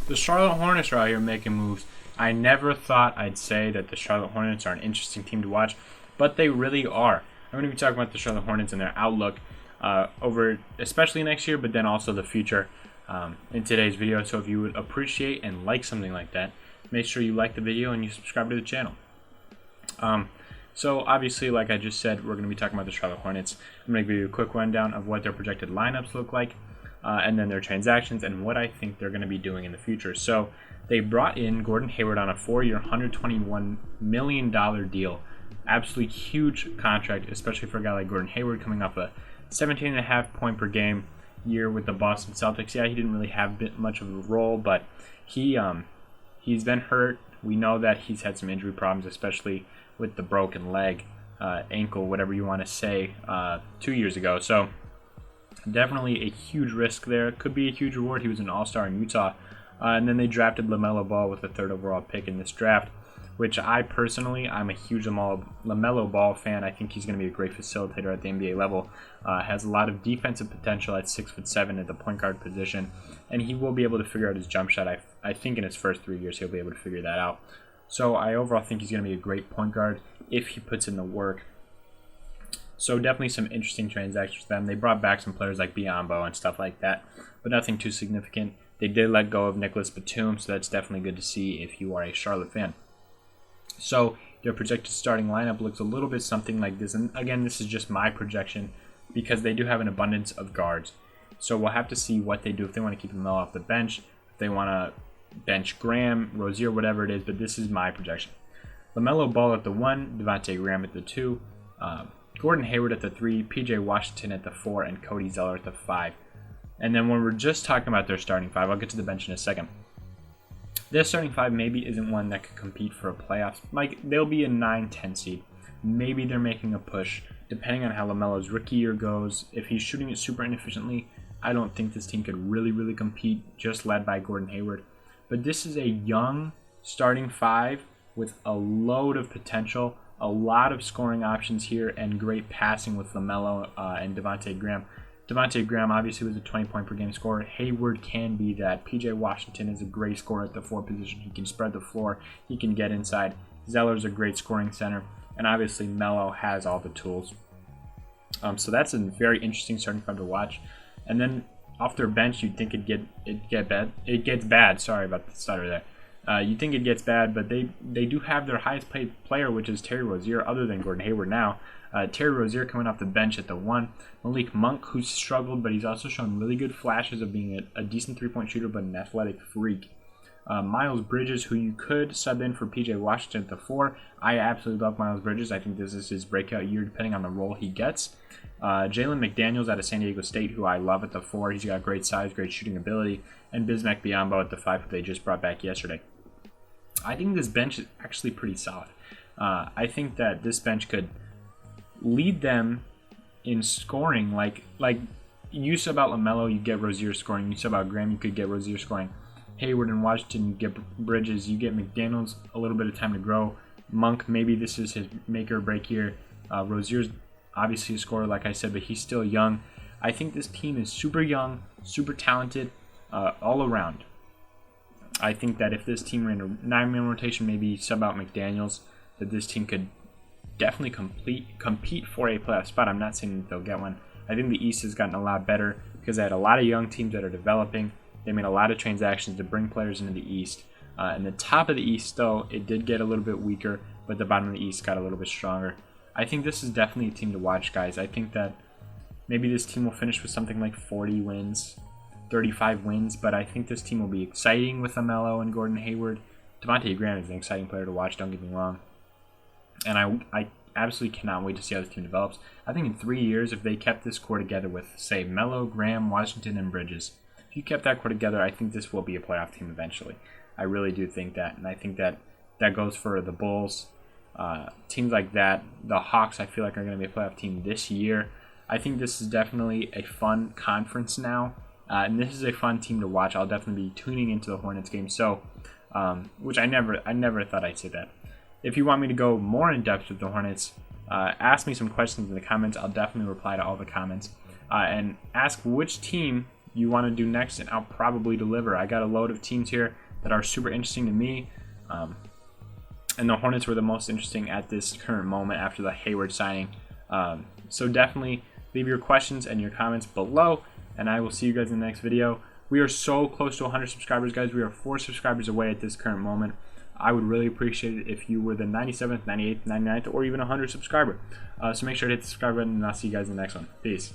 The Charlotte Hornets are out here making moves. I never thought I'd say that the Charlotte Hornets are an interesting team to watch, but they really are. I'm going to be talking about the Charlotte Hornets and their outlook over especially next year, but then also the future in today's video. So if you would appreciate and like something like that, make sure you like the video and you subscribe to the channel. So obviously, like I just said, we're going to be talking about the Charlotte Hornets. I'm going to give you a quick rundown of what their projected lineups look like, and then their transactions and what I think they're going to be doing in the future. So they brought in Gordon Hayward on a 4-year, $121 million deal. Absolutely huge contract, especially for a guy like Gordon Hayward coming off a 17.5 point per game year with the Boston Celtics. Yeah, he didn't really have much of a role, but he's been hurt. We know that he's had some injury problems, especially with the broken leg, ankle, whatever you want to say, 2 years ago. So definitely a huge risk there. Could be a huge reward. He was an all-star in Utah. And then they drafted LaMelo Ball with the 3rd overall pick in this draft, which I'm a huge LaMelo Ball fan. I think he's going to be a great facilitator at the NBA level. Has a lot of defensive potential at 6'7" at the point guard position, and he will be able to figure out his jump shot. I think in his first 3 years he'll be able to figure that out. So I overall think he's going to be a great point guard if he puts in the work. So definitely some interesting transactions for them. They brought back some players like Biyombo and stuff like that, but nothing too significant. They did let go of Nicholas Batum, so that's definitely good to see if you are a Charlotte fan. So their projected starting lineup looks a little bit something like this. And again, this is just my projection because they do have an abundance of guards. So we'll have to see what they do if they want to keep LaMelo off the bench, if they want to bench Graham, Rozier, whatever it is. But this is my projection. LaMelo Ball at the 1, Devontae Graham at the 2, Gordon Hayward at the 3, PJ Washington at the 4, and Cody Zeller at the 5. And then when we're just talking about their starting 5, I'll get to the bench in a second. Their starting 5 maybe isn't one that could compete for a playoffs. Like, they'll be a 9-10 seed. Maybe they're making a push, depending on how LaMelo's rookie year goes. If he's shooting it super inefficiently, I don't think this team could really compete, just led by Gordon Hayward. But this is a young starting 5 with a load of potential, a lot of scoring options here, and great passing with LaMelo and Devontae Graham. Devontae Graham obviously was a 20-point-per-game scorer. Hayward can be that. PJ Washington is a great scorer at the 4 position. He can spread the floor. He can get inside. Zeller's a great scoring center. And obviously Melo has all the tools. So that's a very interesting starting 5 to watch. And then off their bench, you'd think it gets bad. Sorry about the stutter there. You think it gets bad, but they do have their highest paid player, which is Terry Rozier, other than Gordon Hayward now. Terry Rozier coming off the bench at the 1. Malik Monk, who's struggled, but he's also shown really good flashes of being a decent three-point shooter, but an athletic freak. Miles Bridges, who you could sub in for PJ Washington at the 4. I absolutely love Miles Bridges. I think this is his breakout year, depending on the role he gets. Jalen McDaniels out of San Diego State, who I love at the 4. He's got great size, great shooting ability. And Bismack Biyombo at the 5, who they just brought back yesterday. I think this bench is actually pretty solid. I think that this bench could lead them in scoring. Like you said about LaMelo, you get Rozier scoring. You said about Graham, you could get Rozier scoring. Hayward and Washington, you get Bridges. You get McDaniels a little bit of time to grow. Monk, maybe this is his make or break year. Rozier's obviously a scorer, like I said, but he's still young. I think this team is super young, super talented, all around. I think that if this team ran a 9-man rotation, maybe sub out McDaniels, that this team could definitely compete for a playoff spot. I'm not saying that they'll get one. I think the East has gotten a lot better because they had a lot of young teams that are developing. They made a lot of transactions to bring players into the East. And the top of the East, though, it did get a little bit weaker, but the bottom of the East got a little bit stronger. I think this is definitely a team to watch, guys. I think that maybe this team will finish with something like 40 wins, 35 wins, but I think this team will be exciting with LaMelo and Gordon Hayward. Devontae Graham is an exciting player to watch, don't get me wrong. And I absolutely cannot wait to see how this team develops. I think in 3 years, if they kept this core together with, say, Melo, Graham, Washington, and Bridges, if you kept that core together, I think this will be a playoff team eventually. I really do think that, and I think that goes for the Bulls. Teams like that, the Hawks, I feel like are going to be a playoff team this year. I think this is definitely a fun conference now, and this is a fun team to watch. I'll definitely be tuning into the Hornets game, so which I never thought I'd say that. If you want me to go more in depth with the Hornets, ask me some questions in the comments. I'll definitely reply to all the comments, and ask which team you want to do next, and I'll probably deliver. I got a load of teams here that are super interesting to me, and the Hornets were the most interesting at this current moment after the Hayward signing. So definitely leave your questions and your comments below, and I will see you guys in the next video. We are so close to 100 subscribers, guys. We are 4 subscribers away at this current moment. I would really appreciate it if you were the 97th, 98th, 99th, or even 100 subscriber. So make sure to hit the subscribe button, and I'll see you guys in the next one. Peace.